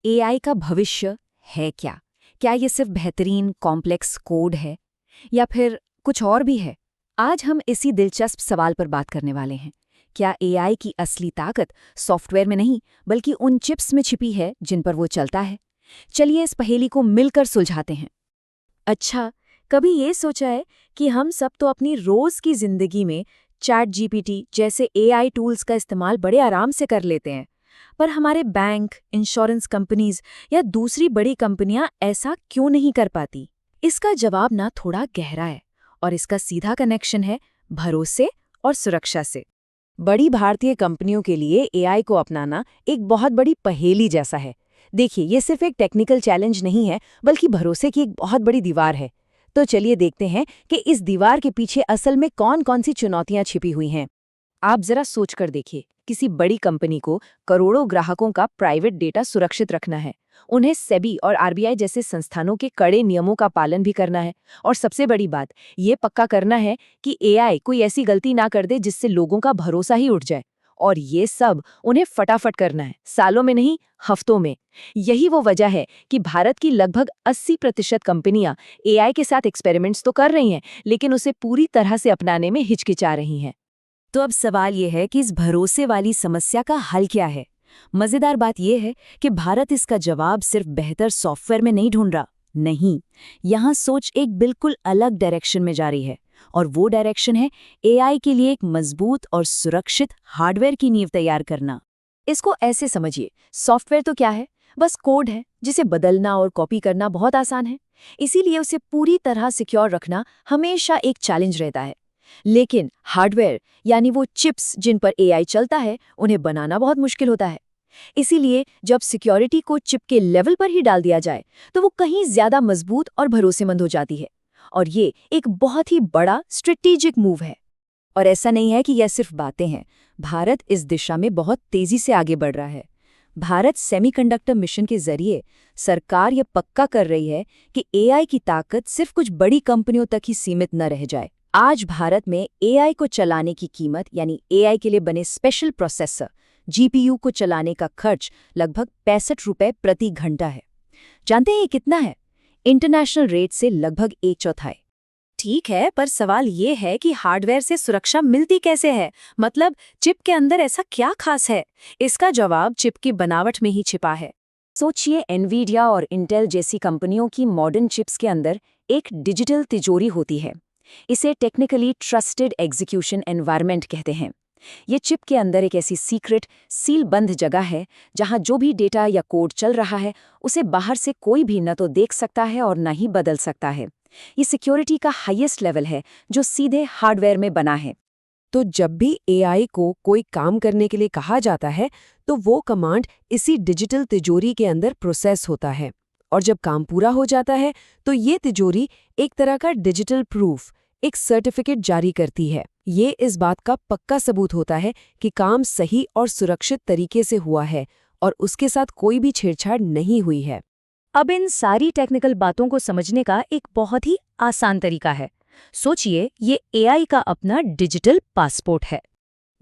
AI का भविष्य है क्या? क्या ये सिर्फ बेहतरीन कॉम्प्लेक्स कोड है या फिर कुछ और भी है? आज हम इसी दिलचस्प सवाल पर बात करने वाले हैं। क्या एआई की असली ताकत सॉफ्टवेयर में नहीं, बल्कि उन चिप्स में छिपी है जिन पर वो चलता है? चलिए इस पहेली को मिलकर सुलझाते हैं। अच्छा, कभी ये सोचा है कि हम सब तो अपनी रोज की जिंदगी में चैट जीपीटी जैसे एआई टूल्स का इस्तेमाल बड़े आराम से कर लेते हैं, पर हमारे बैंक, इंश्योरेंस कंपनीज या दूसरी बड़ी कंपनियां ऐसा क्यों नहीं कर पाती? इसका जवाब ना थोड़ा गहरा है और इसका सीधा कनेक्शन है भरोसे और सुरक्षा से। बड़ी भारतीय कंपनियों के लिए एआई को अपनाना एक बहुत बड़ी पहेली जैसा है। देखिए, ये सिर्फ एक टेक्निकल चैलेंज नहीं है, बल्कि भरोसे की एक बहुत बड़ी दीवार है। तो चलिए देखते हैं कि इस दीवार के पीछे असल में कौन-कौन सी चुनौतियां छिपी हुई हैं। आप जरा सोचकर देखिए, किसी बड़ी कंपनी को करोड़ों ग्राहकों का प्राइवेट डेटा सुरक्षित रखना है। उन्हें सेबी और आरबीआई जैसे संस्थानों के कड़े नियमों का पालन भी करना है। और सबसे बड़ी बात, ये पक्का करना है कि एआई कोई ऐसी गलती ना कर दे जिससे लोगों का भरोसा ही उठ जाए। और ये सब उन्हें फटाफट करना है, सालों में नहीं, हफ्तों में। यही वो वजह है कि भारत की लगभग 80% कंपनियां एआई के साथ एक्सपेरिमेंट्स तो कर रही हैं, लेकिन उसे पूरी तरह से अपनाने में हिचकिचा रही हैं। तो अब सवाल ये है कि इस भरोसे वाली समस्या का हल क्या है? मजेदार बात यह है कि भारत इसका जवाब सिर्फ बेहतर सॉफ्टवेयर में नहीं ढूंढ रहा। नहीं, यहाँ सोच एक बिल्कुल अलग डायरेक्शन में जा रही है, और वो डायरेक्शन है एआई के लिए एक मजबूत और सुरक्षित हार्डवेयर की नींव तैयार करना। इसको ऐसे समझिए, सॉफ्टवेयर तो क्या है? बस कोड है जिसे बदलना और कॉपी करना बहुत आसान है। इसीलिए उसे पूरी तरह सिक्योर रखना हमेशा एक चैलेंज रहता है। लेकिन हार्डवेयर, यानी वो चिप्स जिन पर एआई चलता है, उन्हें बनाना बहुत मुश्किल होता है। इसीलिए जब सिक्योरिटी को चिप के लेवल पर ही डाल दिया जाए, तो वो कहीं ज्यादा मजबूत और भरोसेमंद हो जाती है। और ये एक बहुत ही बड़ा स्ट्रेटेजिक मूव है। और ऐसा नहीं है कि यह सिर्फ बातें हैं। भारत इस दिशा में बहुत तेजी से आगे बढ़ रहा है। भारत सेमीकंडक्टर मिशन के जरिए सरकार यह पक्का कर रही है कि एआई की ताकत सिर्फ कुछ बड़ी कंपनियों तक ही सीमित न रह जाए। आज भारत में एआई को चलाने की कीमत, यानी एआई के लिए बने स्पेशल प्रोसेसर जीपीयू को चलाने का खर्च लगभग 65 रुपए प्रति घंटा है। जानते हैं ये कितना है? इंटरनेशनल रेट से लगभग 1/4। ठीक है, पर सवाल ये है कि हार्डवेयर से सुरक्षा मिलती कैसे है? मतलब चिप के अंदर ऐसा क्या खास है? इसका जवाब चिप की बनावट में ही छिपा है। सोचिए, एनवीडिया और इंटेल जैसी कंपनियों की मॉडर्न चिप्स के अंदर एक डिजिटल तिजोरी होती है। इसे टेक्निकली ट्रस्टेड एग्जीक्यूशन एनवायरनमेंट कहते हैं। ये चिप के अंदर एक ऐसी सीक्रेट, सील बंद जगह है जहां जो भी डेटा या कोड चल रहा है, उसे बाहर से कोई भी न तो देख सकता है और न ही बदल सकता है। ये सिक्योरिटी का हाईएस्ट लेवल है जो सीधे हार्डवेयर में बना है। तो जब भी एआई को कोई काम करने के लिए कहा जाता है, तो वो कमांड इसी डिजिटल तिजोरी के अंदर प्रोसेस होता है। और जब काम पूरा हो जाता है, तो ये तिजोरी एक तरह का डिजिटल प्रूफ, एक सर्टिफिकेट जारी करती है। ये इस बात का पक्का सबूत होता है कि काम सही और सुरक्षित तरीके से हुआ है और उसके साथ कोई भी छेड़छाड़ नहीं हुई है। अब इन सारी टेक्निकल बातों को समझने का एक बहुत ही आसान तरीका है। सोचिए, ये एआई का अपना डिजिटल पासपोर्ट है।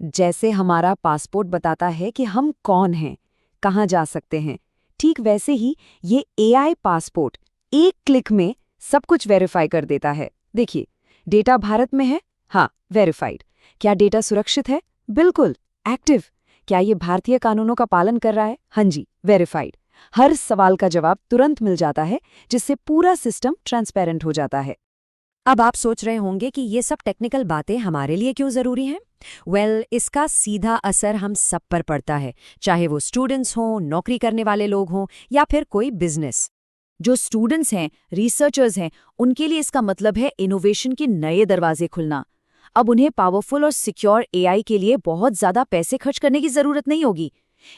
जैसे हमारा पासपोर्ट बताता है कि हम कौन हैं, कहाँ जा सकते हैं, ठीक वैसे ही ये एआई पासपोर्ट एक क्लिक में सब कुछ वेरीफाई कर देता है। देखिए, डेटा भारत में है, हाँ, वेरीफाइड। क्या डेटा सुरक्षित है? बिल्कुल, एक्टिव। क्या ये भारतीय कानूनों का पालन कर रहा है? हाँ जी, वेरीफाइड। हर सवाल का जवाब तुरंत मिल जाता है, जिससे पूरा सिस्टम ट्रांसपेरेंट हो जाता है। अब आप सोच रहे होंगे कि ये सब टेक्निकल बातें हमारे लिए क्यों जरूरी हैं? इसका सीधा असर हम सब पर पड़ता है, चाहे वो स्टूडेंट्स हों, नौकरी करने वाले लोग हों या फिर कोई बिजनेस। जो स्टूडेंट्स हैं, रिसर्चर्स हैं, उनके लिए इसका मतलब है इनोवेशन के नए दरवाजे खुलना। अब उन्हें पावरफुल और सिक्योर एआई के लिए बहुत ज़्यादा पैसे खर्च करने की ज़रूरत नहीं होगी।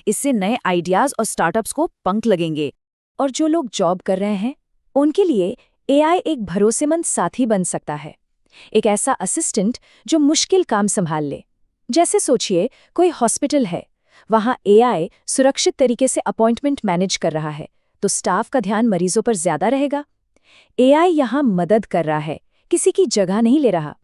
इससे नए आइडियाज़ और स्टार्टअप्स को पंख लगेंगे। और जो लोग जॉब कर रहे हैं, उनके लिए एआई एक भरोसेमंद साथी बन सकता है। एक ऐसा असिस्टेंट जो मुश्किल काम संभाल ले। जैसे सोचिए, कोई हॉस्पिटल है, वहाँ एआई सुरक्षित तरीके से अपॉइंटमेंट मैनेज कर रहा है, तो स्टाफ का ध्यान मरीजों पर ज्यादा रहेगा। एआई यहाँ मदद कर रहा है, किसी की जगह नहीं ले रहा।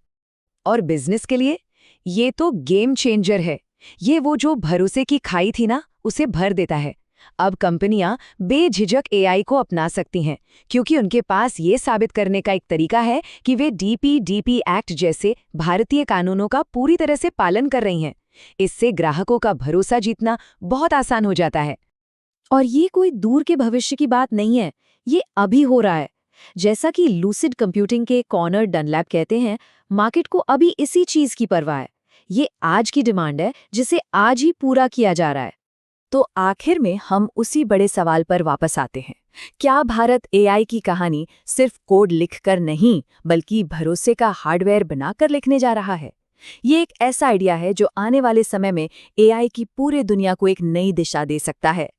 और बिजनेस के लिए ये तो गेम चेंजर है। ये वो जो भरोसे की खाई थी ना, उसे भर देता है। अब कंपनियां बेझिझक एआई को अपना सकती हैं, क्योंकि उनके पास ये साबित करने का एक तरीका है कि वे डीपीडीपी एक्ट जैसे भारतीय कानूनों का पूरी तरह से पालन कर रही हैं। इससे ग्राहकों का भरोसा जीतना बहुत आसान हो जाता है। और ये कोई दूर के भविष्य की बात नहीं है, ये अभी हो रहा है। जैसा कि लूसिड कंप्यूटिंग के कॉनर डनलैप कहते हैं, मार्केट को अभी इसी चीज की परवाह है। ये आज की डिमांड है जिसे आज ही पूरा किया जा रहा है। तो आखिर में हम उसी बड़े सवाल पर वापस आते हैं। क्या भारत एआई की कहानी सिर्फ कोड लिखकर नहीं, बल्कि भरोसे का हार्डवेयर बनाकर लिखने जा रहा है? ये एक ऐसा आइडिया है जो आने वाले समय में एआई की पूरे दुनिया को एक नई दिशा दे सकता है।